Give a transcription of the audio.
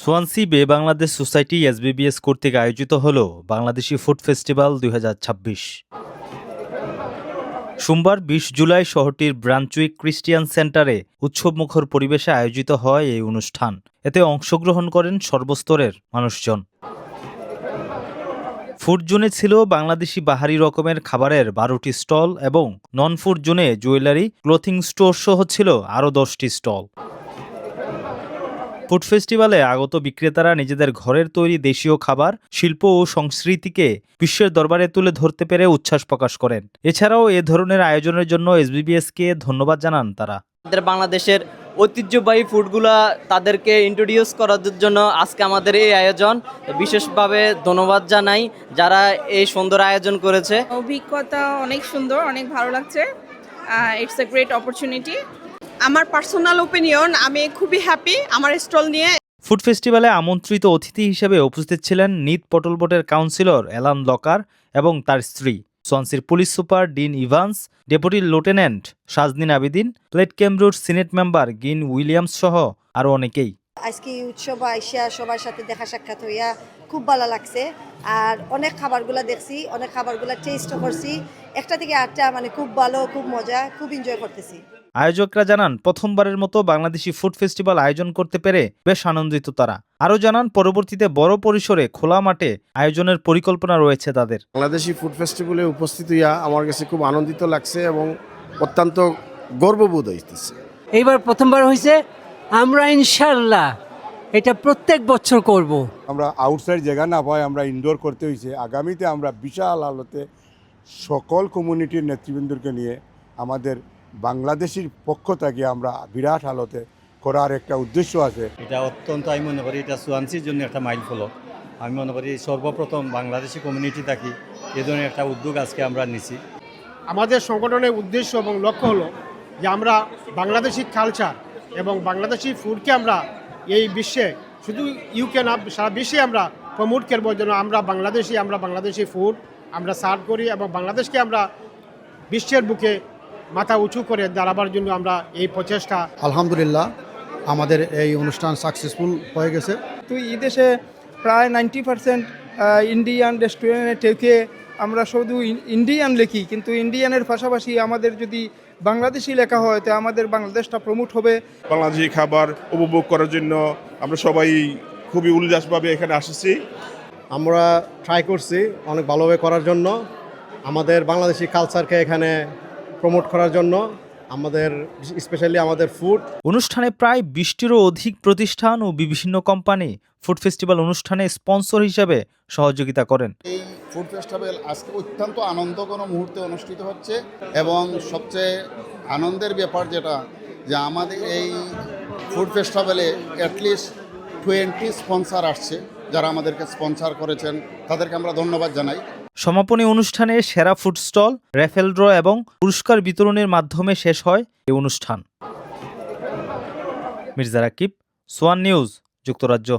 Swansea বে Bangladesh society এসবিবিএস কর্তৃক আয়োজিত হল বাংলাদেশি ফুড ফেস্টিভ্যাল 2026। সোমবার 20 জুলাই শহরটির ব্রাঞ্চউইক ক্রিস্টিয়ান সেন্টারে উৎসবমুখর পরিবেশে আয়োজিত হয় এই অনুষ্ঠান। এতে অংশগ্রহণ করেন সর্বস্তরের মানুষজন। ফুড জোনে ছিল বাংলাদেশি বাহারি রকমের খাবারের 12টি স্টল এবং নন ফুড জোনে জুয়েলারি, ক্লোথিং স্টোর সহ ছিল আরও 10টি স্টল। ফুড ফেস্টিভ্যালে আগত বিক্রেতারা নিজেদের ঘরের তৈরি দেশীয় খাবার, শিল্প ও সংস্কৃতিকে বিশ্বের দরবারে তুলে ধরতে পেরে উচ্ছ্বাস প্রকাশ করেন। এছাড়াও এ ধরনের আয়োজনের জন্য এসবিবিএসকে ধন্যবাদ জানান তারা। বাংলাদেশের ঐতিহ্যবাহী ফুডগুলা তাদেরকে ইন্ট্রোডিউস করার জন্য আজকে আমাদের এই আয়োজন। বিশেষভাবে ধন্যবাদ জানাই যারা এই সুন্দর আয়োজন করেছে। অভিজ্ঞতা অনেক সুন্দর, অনেক ভালো লাগছে। It's a great opportunity. আমার পার্সোনাল ওপিনিয়ন, আমি খুবই হ্যাপি আমার স্টল নিয়ে। ফুড ফেস্টিভ্যালে আমন্ত্রিত অতিথি হিসেবে উপস্থিত ছিলেন নিট পটলবটের কাউন্সিলর অ্যালান লকার এবং তার স্ত্রী, সোয়ানসির police super Dean Evans, deputy lieutenant Sajnin Abedin, Plaid ক্যামরুর সিনেট মেম্বার গিন উইলিয়ামস সহ আরও অনেকেই। আজকে উৎসব আইসা সবার সাথে দেখা সাক্ষাৎ হইয়া খুব ভালো লাগছে। আর অনেক খাবারগুলা দেখছি, অনেক খাবারগুলা টেস্টও করছি। একটা থেকে আটটা খুব ভালো, খুব মজা, খুব এনজয় করতেছি। আয়োজকরা জানান প্রথমবারের মতো বাংলাদেশি ফুড ফেস্টিভ্যাল আয়োজন করতে পেরে বেশ আনন্দিত তারা। আরও জানান পরবর্তীতে বড় পরিসরে খোলা মাঠে আয়োজনের পরিকল্পনা রয়েছে তাদের। বাংলাদেশি ফুড ফেস্টিভ্যালে উপস্থিত হইয়া আমার কাছে খুব আনন্দিত লাগছে এবং অত্যন্ত গর্ববোধ হইতেছে। এইবার প্রথমবার হয়েছে, আমরা ইনশাল্লাহ এটা প্রত্যেক বছর করব। আমরা আউটসাইড জায়গা না পাই, আমরা ইনডোর করতে হয়েছে। আগামীতে আমরা বিশাল আলোতে সকল কমিউনিটির নেতৃবৃন্দকে নিয়ে আমাদের বাংলাদেশের পক্ষ থেকে আমরা বিরাট আলোতে করার একটা উদ্দেশ্য আছে। এটা অত্যন্ত, আমি মনে করি এটা সোয়ানসির জন্য একটা মাইল ফলক। আমি মনে করি সর্বপ্রথম বাংলাদেশি কমিউনিটি থাকি এ ধরনের একটা উদ্যোগ আজকে আমরা নিছি। আমাদের সংগঠনের উদ্দেশ্য এবং লক্ষ্য হলো যে আমরা বাংলাদেশি কালচার এবং বাংলাদেশি ফুডকে আমরা এই বিশ্বে, শুধু ইউকে না সারা বিশ্বে আমরা প্রমোট করবার জন্য আমরা বাংলাদেশি ফুড আমরা সার্ভ করি এবং বাংলাদেশকে আমরা বিশ্বের বুকে মাথা উঁচু করে দাঁড়াবার জন্য আমরা এই প্রচেষ্টা। আলহামদুলিল্লাহ আমাদের এই অনুষ্ঠান সাকসেসফুল হয়ে গেছে। তো এই দেশে প্রায় 90% ইন্ডিয়ান রেস্টুরেন্টে থেকে আমরা শুধু ইন্ডিয়ান লিখি, কিন্তু ইন্ডিয়ানের পাশাপাশি আমাদের যদি বাংলাদেশি লেখা হয় তো আমাদের বাংলাদেশটা প্রমোট হবে। বাংলাদেশি খাবার উপভোগ করার জন্য আমরা সবাই খুবই উল্লাসভাবে এখানে আসছি। আমরা ট্রাই করছি অনেক ভালোভাবে করার জন্য, আমাদের বাংলাদেশি কালচারকে এখানে প্রমোট করার জন্য, আমাদের স্পেশালি আমাদের ফুড। অনুষ্ঠানে প্রায় 20টিরও অধিক প্রতিষ্ঠান ও বিভিন্ন কোম্পানি ফুড ফেস্টিভ্যাল অনুষ্ঠানে স্পন্সর হিসেবে সহযোগিতা করেন। এই ফুড ফেস্টিভ্যাল আজকে অত্যন্ত আনন্দঘন মুহূর্তে অনুষ্ঠিত হচ্ছে এবং সবচেয়ে আনন্দের ব্যাপার যেটা যে আমাদের এই ফুড ফেস্টিভ্যালে অ্যাটলিস্ট 20 স্পন্সর আসছে, যারা আমাদেরকে স্পন্সর করেছেন তাদেরকে আমরা ধন্যবাদ জানাই। সমাপনী অনুষ্ঠানে সেরা ফুড স্টল, র্যাফেল ড্র এবং পুরস্কার বিতরণের মাধ্যমে শেষ হয় এই অনুষ্ঠান। মির্জা রাকিব, সোয়ান নিউজ, যুক্তরাজ্য।